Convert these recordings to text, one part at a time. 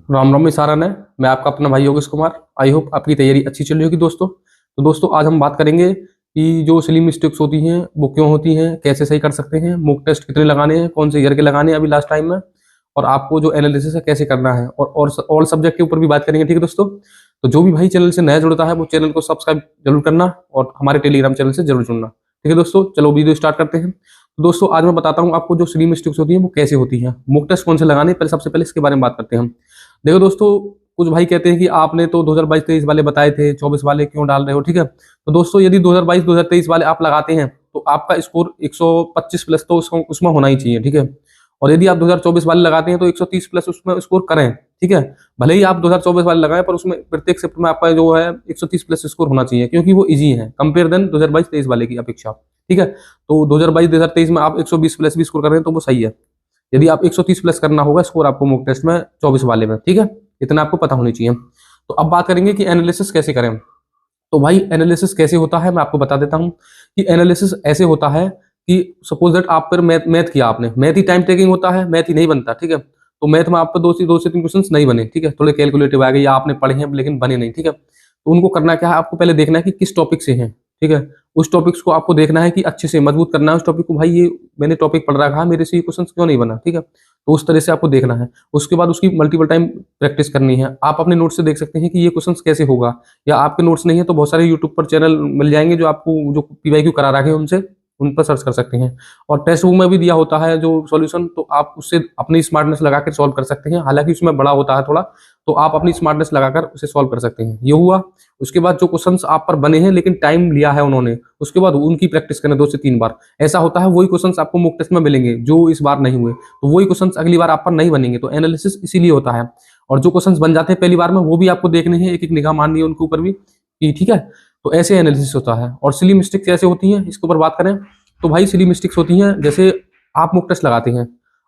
राम राम सारन है। मैं आपका अपना भाई योगेश कुमार। आई होप आपकी तैयारी अच्छी चल रही होगी दोस्तों। तो दोस्तों आज हम बात करेंगे कि जो सिली मिस्टेक्स होती हैं वो क्यों होती हैं, कैसे सही कर सकते हैं, मॉक टेस्ट कितने लगाने हैं, कौन से ईयर के लगाने हैं अभी लास्ट टाइम में, और आपको जो एनालिसिस है कैसे करना है, और ऑल सब्जेक्ट के ऊपर भी बात करेंगे। ठीक है दोस्तों, तो जो भी भाई चैनल से नया जुड़ता है वो चैनल को सब्सक्राइब जरूर करना और हमारे टेलीग्राम चैनल से जरूर जुड़ना। ठीक है दोस्तों, चलो वीडियो स्टार्ट करते हैं। तो दोस्तों आज मैं बताता हूँ आपको जो सिली मिस्टेक्स होती हैं वो कैसे होती हैं, मॉक टेस्ट कौन से लगाने, पहले सबसे पहले इसके बारे में बात करते हैं हम। देखो दोस्तों, कुछ भाई कहते हैं कि आपने तो 2022-23 वाले बताए थे, 24 वाले क्यों डाल रहे हो। ठीक है, तो दोस्तों यदि 2022-2023 वाले आप लगाते हैं तो आपका स्कोर 125 प्लस तो उसमें होना ही चाहिए। ठीक है, और यदि आप 2024 वाले लगाते हैं तो 130 प्लस उसमें स्कोर करें। ठीक है, भले ही आप 2024 वाले लगाएं पर उसमें प्रत्येक शिफ्ट में आपका जो है 130 प्लस स्कोर होना चाहिए, क्योंकि वो इजी है कंपेयर देन 2022-23 वाले की अपेक्षा। ठीक है, तो 2022-2023 में आप 120 प्लस भी स्कोर कर रहे हैं तो वो सही है। यदि आप 130 प्लस करना होगा स्कोर आपको मॉक टेस्ट में 24 वाले में। ठीक है, इतना आपको पता होनी चाहिए। तो अब बात करेंगे कि एनालिसिस कैसे करें। तो भाई एनालिसिस कैसे होता है मैं आपको बता देता हूं कि एनालिसिस ऐसे होता है कि सपोज दैट आप पर मैथ किया, आपने मैथ ही टाइम टेकिंग होता है, मैथ ही नहीं बनता। ठीक है, तो मैथ में आप पर दो से तीन क्वेश्चन नहीं बने। ठीक है, थोड़े कैलकुलेटिव आ गए या आपने पढ़े हैं लेकिन बने नहीं। ठीक है, तो उनको करना क्या है, आपको पहले देखना है कि किस टॉपिक से हैं। ठीक है, उस टॉपिक्स को आपको देखना है कि अच्छे से मजबूत करना है उस टॉपिक को। भाई ये मैंने टॉपिक पढ़ रखा है, मेरे से ये क्वेश्चन क्यों नहीं बना। ठीक है, तो उस तरह से आपको देखना है। उसके बाद उसकी मल्टीपल टाइम प्रैक्टिस करनी है। आप अपने नोट्स से देख सकते हैं कि ये क्वेश्चन कैसे होगा, या आपके नोट्स नहीं है तो बहुत सारे यूट्यूब पर चैनल मिल जाएंगे जो आपको जो पीवाईक्यू करा रखे हैं उनसे उन पर सर्च कर सकते हैं। और टेक्स्ट बुक में भी दिया होता है जो सॉल्यूशन, तो आप उससे अपनी स्मार्टनेस लगाकर सॉल्व कर सकते हैं। हालांकि उसमें बड़ा होता है थोड़ा, तो आप अपनी स्मार्टनेस लगाकर उसे सॉल्व कर सकते हैं। ये हुआ। उसके बाद जो क्वेश्चंस आप पर बने हैं लेकिन टाइम लिया है उन्होंने, उसके बाद उनकी प्रैक्टिस करना 2 से 3 बार। ऐसा होता है वही क्वेश्चंस आपको मॉक टेस्ट में मिलेंगे जो इस बार नहीं हुए, तो वही क्वेश्चंस अगली बार आप पर नहीं बनेंगे। तो एनालिसिस इसीलिए होता है। और जो क्वेश्चंस बन जाते हैं पहली बार में वो भी आपको देखने हैं, एक एक निगाह मारनी है उनके ऊपर भी कि ठीक है। तो ऐसे एनालिसिस होता है। और सिली मिस्टेक्स कैसे होती हैं इसके ऊपर बात करें तो भाई सिली मिस्टेक्स होती हैं जैसे आप मॉक टेस्ट लगाते हैं,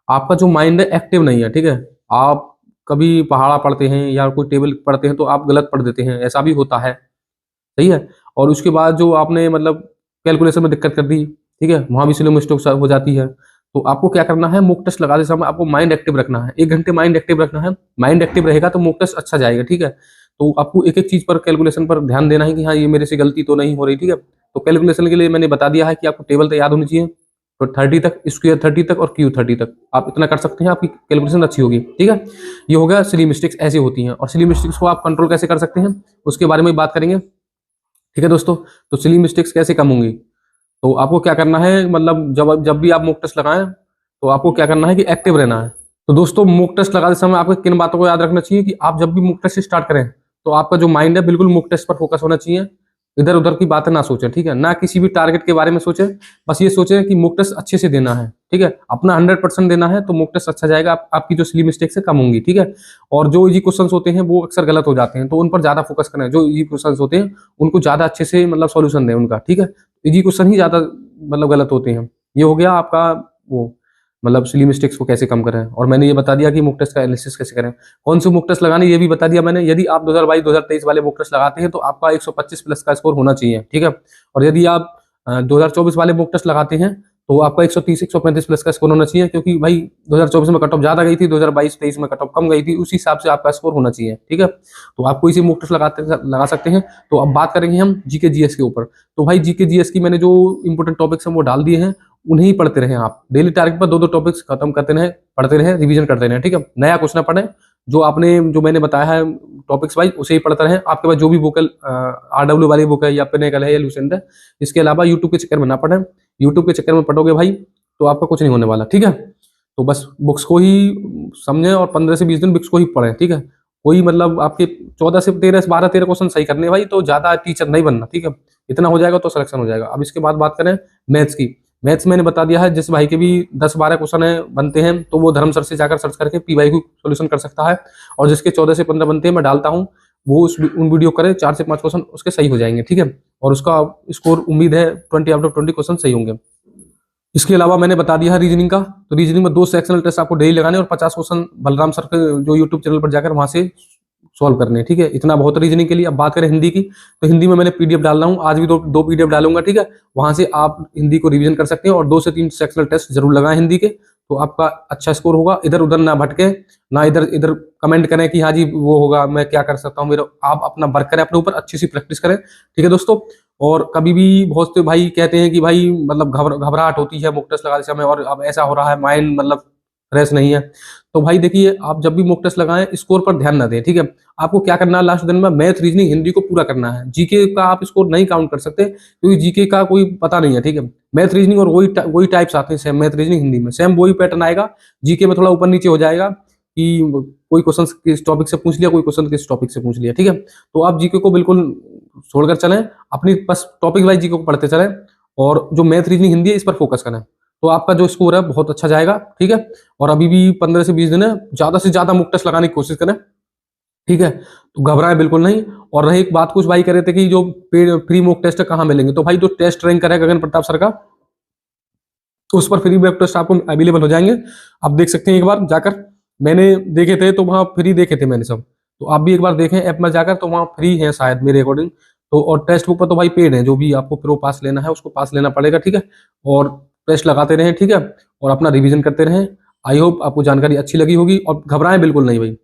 आपका जो माइंड है एक्टिव नहीं है। ठीक है, आप कभी पहाड़ा पढ़ते हैं या कोई टेबल पढ़ते हैं तो आप गलत पढ़ देते हैं, ऐसा भी होता है। सही है, और उसके बाद जो आपने मतलब कैलकुलेशन में दिक्कत कर दी, ठीक है, वहां भी सिली मिस्टेक्स हो जाती है। तो आपको क्या करना है, मॉक टेस्ट लगाते समय आपको माइंड एक्टिव रखना है। 1 घंटे माइंड एक्टिव रखना है। माइंड एक्टिव रहेगा तो मॉक टेस्ट अच्छा जाएगा। ठीक है, तो आपको एक एक चीज पर कैलकुलेशन पर ध्यान देना है कि हाँ ये मेरे से गलती तो नहीं हो रही। ठीक है, तो कैलकुलेशन के लिए मैंने बता दिया है कि आपको टेबल तो याद होनी चाहिए, तो 30 तक, स्क्वायर 30 तक और क्यू 30 तक आप इतना कर सकते हैं, आपकी कैलकुलेशन अच्छी होगी। ठीक है, ये हो गया सिली मिस्टेक्स ऐसी होती हैं। और सिली मिस्टेक्स को आप कंट्रोल कैसे कर सकते हैं उसके बारे में बात करेंगे। ठीक है दोस्तों, तो सिली मिस्टेक्स कैसे कम होंगी, तो आपको क्या करना है, मतलब जब जब भी आप मॉक टेस्ट लगाएं तो आपको क्या करना है कि एक्टिव रहना है। तो दोस्तों मॉक टेस्ट लगाते समय आपको किन बातों को याद रखना चाहिए कि आप जब भी मॉक टेस्ट स्टार्ट करें तो आपका जो माइंड है बिल्कुल मॉक टेस्ट पर फोकस होना चाहिए। इधर उधर की बातें ना सोचें। ठीक है, ना किसी भी टारगेट के बारे में सोचें, बस ये सोचें कि मॉक टेस्ट अच्छे से देना है। ठीक है, अपना 100% देना है तो मॉक टेस्ट अच्छा जाएगा, आपकी जो सिली मिस्टेक्स है कम होंगी। ठीक है, और जो इजी क्वेश्चंस होते हैं वो अक्सर गलत हो जाते हैं, तो उन पर ज्यादा फोकस करें। जो इजी क्वेश्चंस होते हैं उनको ज्यादा अच्छे से मतलब सॉल्यूशन दें उनका। ठीक है, इजी क्वेश्चन ही ज्यादा मतलब गलत होते हैं। ये हो गया आपका वो मतलब सिली मिस्टेक्स को कैसे कम करें। और मैंने ये बता दिया कि मॉक टेस्ट का एनालिसिस कैसे करें, कौन से मॉक टेस्ट लगाने ये भी बता दिया मैंने। यदि आप 2022-2023 वाले मॉक टेस्ट लगाते हैं तो आपका 125 प्लस का स्कोर होना चाहिए। ठीक है, और यदि आप 2024 वाले मॉक टेस्ट लगाते हैं तो आपका 130-135 प्लस का स्कोर होना चाहिए, क्योंकि भाई 2024 में कट ऑफ ज्यादा गई थी, 2022-23 में कट ऑफ कम गई थी, उसी हिसाब से आपका स्कोर होना चाहिए। ठीक है, तो आप कोई सी मॉक टेस्ट लगा सकते हैं। तो अब बात करेंगे हम जीके जीएस के ऊपर। तो भाई जीके जीएस की मैंने जो इंपोर्टेंट टॉपिक्स हैं वो डाल दिए हैं, उन्हें ही पढ़ते रहें आप। डेली टारगेट पर 2-2 टॉपिक्स खत्म करते रहें, पढ़ते रहें, रिवीजन करते रहें। ठीक है, नया कुछ ना पढ़ें, जो आपने जो मैंने बताया है टॉपिक्स वाइज उसे ही पढ़ते रहें। आपके पास जो भी बुक आरडब्ल्यू वाली बुक है या पिनेकल है या लुसेंट है, इसके अलावा यूट्यूब के चक्कर में ना पढ़ें। यूट्यूब के चक्कर में पढ़ोगे भाई तो आपका कुछ नहीं होने वाला। ठीक है, तो बस बुक्स को ही समझें और 15 से 20 दिन बुक्स को ही पढ़ें। ठीक है, कोई मतलब आपके 14 से 13 12 13 क्वेश्चन सही करने भाई, तो ज्यादा टीचर नहीं बनना। ठीक है, इतना हो जाएगा तो सिलेक्शन हो जाएगा। अब इसके बाद बात करें मैथ्स की। मैथ्स मैंने बता दिया है, जिस भाई के भी 10-12 क्वेश्चन है बनते हैं तो वो धर्म सर से जाकर सर्च करके पीवाईक्यू सॉल्यूशन कर सकता है। और जिसके 14 से 15 बनते हैं मैं डालता हूँ, वो उन वीडियो करे, 4 से 5 क्वेश्चन उसके सही हो जाएंगे। ठीक है, और उसका स्कोर उम्मीद है 20 आउट ऑफ 20 क्वेश्चन सही होंगे। इसके अलावा मैंने बता दिया है रीजनिंग का। तो रीजनिंग में 2 सेक्शनल टेस्ट आपको डेली लगाने और 50 क्वेश्चन बलराम सर के जो यूट्यूब चैनल पर जाकर वहां से सॉल्व करने। ठीक है, इतना बहुत रीजनिंग के लिए। अब बात करें हिंदी की, तो हिंदी में मैंने पीडीएफ डाल रहा हूँ, आज भी दो पीडीएफ डालूंगा। ठीक है, वहां से आप हिंदी को रिवीजन कर सकते हैं और 2 से 3 सेक्शनल टेस्ट जरूर लगाएं हिंदी के, तो आपका अच्छा स्कोर होगा। इधर उधर ना भटके, ना इधर इधर कमेंट करें कि हाँ जी वो होगा, मैं क्या कर सकता हूँ मेरा। आप अपना वर्क करें, अपने ऊपर अच्छी सी प्रैक्टिस करें, ठीक है दोस्तों। और कभी भी बहुत से भाई कहते हैं कि भाई मतलब घबराहट होती है मॉक टेस्ट लगाते समय, और अब ऐसा हो रहा है माइंड मतलब फ्रेश नहीं है। तो भाई देखिए, आप जब भी मॉक टेस्ट लगाएं स्कोर पर ध्यान ना दें, ठीक है। आपको क्या करना है, लास्ट दिन में मैथ, रीजनिंग, हिंदी को पूरा करना है। जीके का आप स्कोर नहीं काउंट कर सकते, क्योंकि जीके का कोई पता नहीं है, ठीक है। मैथ रीजनिंग और वही टाइप्स आते हैं सेम, मैथ रीजनिंग हिंदी में सेम वही पैटर्न आएगा। जीके में थोड़ा ऊपर नीचे हो जाएगा कि कोई क्वेश्चन किस टॉपिक से पूछ लिया, कोई क्वेश्चन किस टॉपिक से पूछ लिया, ठीक है। तो आप जीके को बिल्कुल छोड़कर चलें, अपनी बस टॉपिक वाइज जीके को पढ़ते चलें, और जो मैथ रीजनिंग हिंदी है इस पर फोकस करें। तो आपका जो स्कोर है बहुत अच्छा जाएगा, ठीक है। और अभी भी 15 से 20 दिन है, ज्यादा से ज्यादा मॉक टेस्ट लगाने की कोशिश करें, ठीक है। तो घबराएं बिल्कुल नहीं। और रही एक बात, कुछ भाई कह रहे थे कि जो पेड फ्री मॉक टेस्ट कहाँ मिलेंगे, तो भाई जो टेस्ट रैंक करेगा गगन प्रताप सर का, उस पर फ्री मॉक टेस्ट आपको अवेलेबल हो जाएंगे। आप देख सकते हैं एक बार जाकर, मैंने देखे थे तो वहाँ फ्री देखे थे मैंने सब। तो आप भी एक बार देखें ऐप में जाकर, तो वहाँ फ्री है शायद मेरे अकॉर्डिंग। तो और टेस्ट बुक पर तो भाई पेड है, जो भी आपको प्रो पास लेना है उसको पास लेना पड़ेगा, ठीक है। और टेस्ट लगाते रहें, ठीक है, और अपना रिवीजन करते रहें। आई होप आपको जानकारी अच्छी लगी होगी, और घबराएं बिल्कुल नहीं भाई।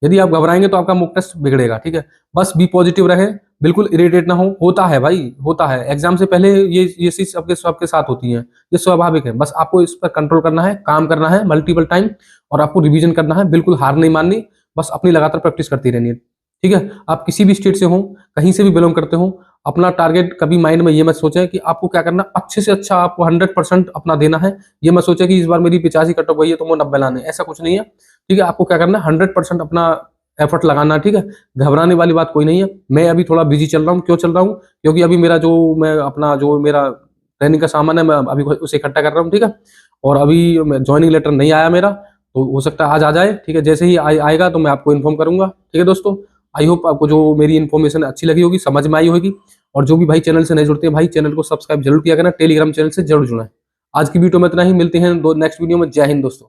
यदि आप घबराएंगे तो आपका मॉक टेस्ट बिगड़ेगा, ठीक है। बस बी पॉजिटिव रहे, बिल्कुल इरिटेट ना हो। होता है भाई, होता है एग्जाम से पहले ये चीज सबके सबके साथ होती है, ये स्वाभाविक है। बस आपको इस पर कंट्रोल करना है, काम करना है मल्टीपल टाइम, और आपको रिवीजन करना है, बिल्कुल हार नहीं माननी, बस अपनी लगातार प्रैक्टिस करती रहनी है, ठीक है। आप किसी भी स्टेट से हो, कहीं से भी बिलोंग करते हो, अपना टारगेट कभी माइंड में ये मत सोचें कि आपको क्या करना, अच्छे से अच्छा आपको 100% अपना देना है। ये मत सोचें कि इस बार मेरी 85 कट ऑफ गई है तो वो 90 लाने, ऐसा कुछ नहीं है, ठीक है। आपको क्या करना है, 100% अपना एफर्ट लगाना, ठीक है। घबराने वाली बात कोई नहीं है। मैं अभी थोड़ा बिजी चल रहा हूँ, क्यों चल रहा हूँ, क्योंकि अभी मेरा जो मैं अपना जो मेरा ट्रेनिंग का सामान है, मैं अभी उसे इकट्ठा कर रहा हूँ, ठीक है। और अभी ज्वाइनिंग लेटर नहीं आया मेरा, तो हो सकता है आज आ जाए, ठीक है। जैसे ही आएगा तो मैं आपको इन्फॉर्म करूंगा, ठीक है दोस्तों। आई होप आपको जो मेरी इन्फॉर्मेशन अच्छी लगी होगी, समझ में आई होगी। और जो भी भाई चैनल से नहीं जुड़ते हैं, भाई चैनल को सब्सक्राइब जरूर किया करना, टेलीग्राम चैनल से जरूर जुड़ना है। आज की वीडियो में इतना ही, मिलते हैं नेक्स्ट वीडियो में। जय हिंद दोस्तों।